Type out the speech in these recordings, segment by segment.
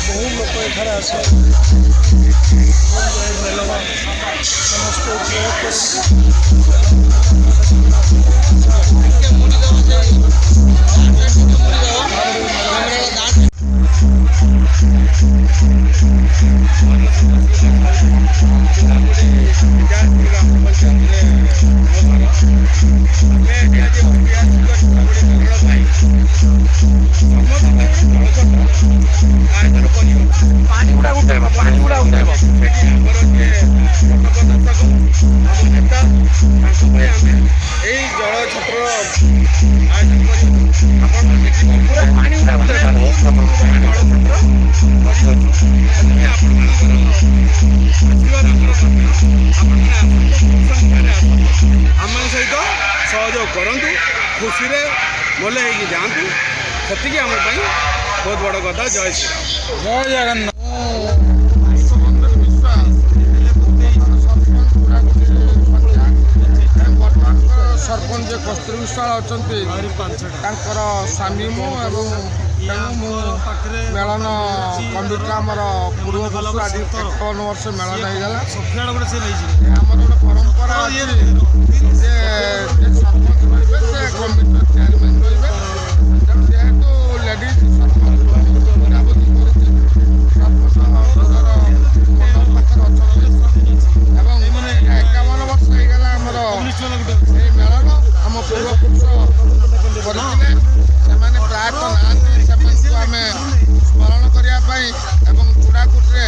ବହୁ ଲୋକ ଏଠାରେ ଆସି ମେଲଣ ସମସ୍ତେ ଉପଭୋଗ ଆମ ସହିତ ସହଯୋଗ କରନ୍ତୁ, ଖୁସିରେ ଭଲ ହେଇକି ଯାଆନ୍ତୁ। ସେତିକି ଆମ ପାଇଁ ବହୁତ ବଡ଼ କଥା। ଜୟ ଶ୍ରୀରାମ, ଜୟ ଜଗନ୍ନାଥ। ସରପଞ୍ଚ କସ୍ତୁରୀ ବିଶ୍ୱାଳ ଅଛନ୍ତି, ତାଙ୍କର ସ୍ୱାମୀ ମୁଁ ଏବଂ ମୁଁ ମେଳନ କମିଟିରେ ଆମର ପୂର୍ବବର୍ଷ ଆଜି 51 ବର୍ଷ ମେଳନ ହେଇଗଲା। ଆମର ଗୋଟେ ପରମ୍ପରା ଅଛି ଯେ ସରପଞ୍ଚ ରହିବେ, ସେ କମିଟିର ଚେୟାରମ୍ୟାନ୍ ରହିବେ। ତେଣୁ ଯେହେତୁ ଲେଡିଜ୍ ସରପଞ୍ଚ ବୁଝାବୁଝି କରିଛି, ସରପଞ୍ଚ ପାଖରେ ଅଛନ୍ତି ଏବଂ 51 ବର୍ଷ ହେଇଗଲା ଆମର এই মেলন ଆମ ପୂର୍ବପୁରୁଷ କରିଥିଲେ। ସେମାନେ ପ୍ରାୟତଃ ନାହାନ୍ତି, ସେମାନଙ୍କୁ ଆମେ ସ୍ମରଣ କରିବା ପାଇଁ ଏବଂ ଚୂଡ଼ାକୁଟିରେ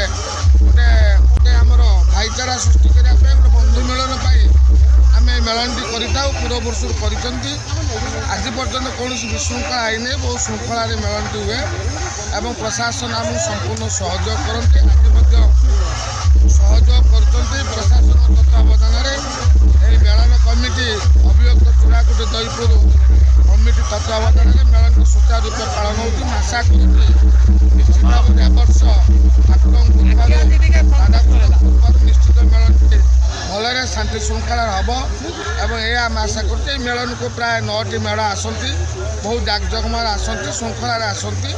ଗୋଟେ ଆମର ଭାଇଚାରା ସୃଷ୍ଟି କରିବା ପାଇଁ, ଗୋଟେ ବନ୍ଧୁ ମିଳନ ପାଇଁ ଆମେ এই ମେଳନଟି କରିଥାଉ। ପୂର୍ବପୁରୁଷରୁ କରିଛନ୍ତି। ଆଜି ପର୍ଯ୍ୟନ୍ତ କୌଣସି ବିଶୃଙ୍ଖଳା ହେଇନି, ବହୁତ ଶୃଙ୍ଖଳାରେ ମେଳନଟି ହୁଏ ଏବଂ ପ୍ରଶାସନ ଆମକୁ ସମ୍ପୂର୍ଣ୍ଣ ସହଯୋଗ କରନ୍ତି। ଆଜି ମଧ୍ୟ ସହଯୋଗ କରୁଛନ୍ତି। ପ୍ରଶାସନ ତତ୍ତ୍ୱାବଧାନରେ ଏହି ମେଳନ କମିଟି ଅଭିଯୁକ୍ତ ଚୂଡ଼ାକୁଟି ଦଇପୁର କମିଟି ତତ୍ତ୍ୱାବଧାନରେ ମେଳନଟି ସୁଚାରୁ ରୂପେ ପାଳନ ହେଉଛି। ମୁଁ ଆଶା କରୁଛି ନିଶ୍ଚିତ ଭାବରେ ଏବର୍ଷ ଠାକୁରଙ୍କ କୃପାରୁ ନିଶ୍ଚିତ ମେଳନଟି ଭଲରେ ଶାନ୍ତି ଶୃଙ୍ଖଳାରେ ହେବ ଏବଂ ଏହା ଆମେ ଆଶା କରୁଛୁ। ଏହି ମେଳନକୁ ପ୍ରାୟ 9ଟି ମେଢ଼ ଆସନ୍ତି, ବହୁ ଜାକଜମକରେ ଆସନ୍ତି, ଶୃଙ୍ଖଳାରେ ଆସନ୍ତି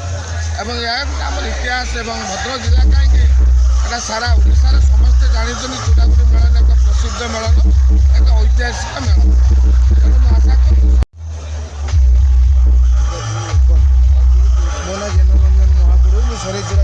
ଏବଂ ଏହା ଆମର ଇତିହାସ ଏବଂ ଭଦ୍ରକ ଜିଲ୍ଲା କାହିଁକି এটা সারা ওড়িশার সমস্তে জানিছেন চূড়াকুটি মেলন এক প্রসিদ্ধ মেলন, এক ঐতিহাসিক মেলন। তেমন ମୁଁ ଆଶା କରୁଛି ମୋ ନାଁ ଜେନରଞ୍ଜନ ମହାପୁରୁ, ମୁଁ ସରେଇଚୁରା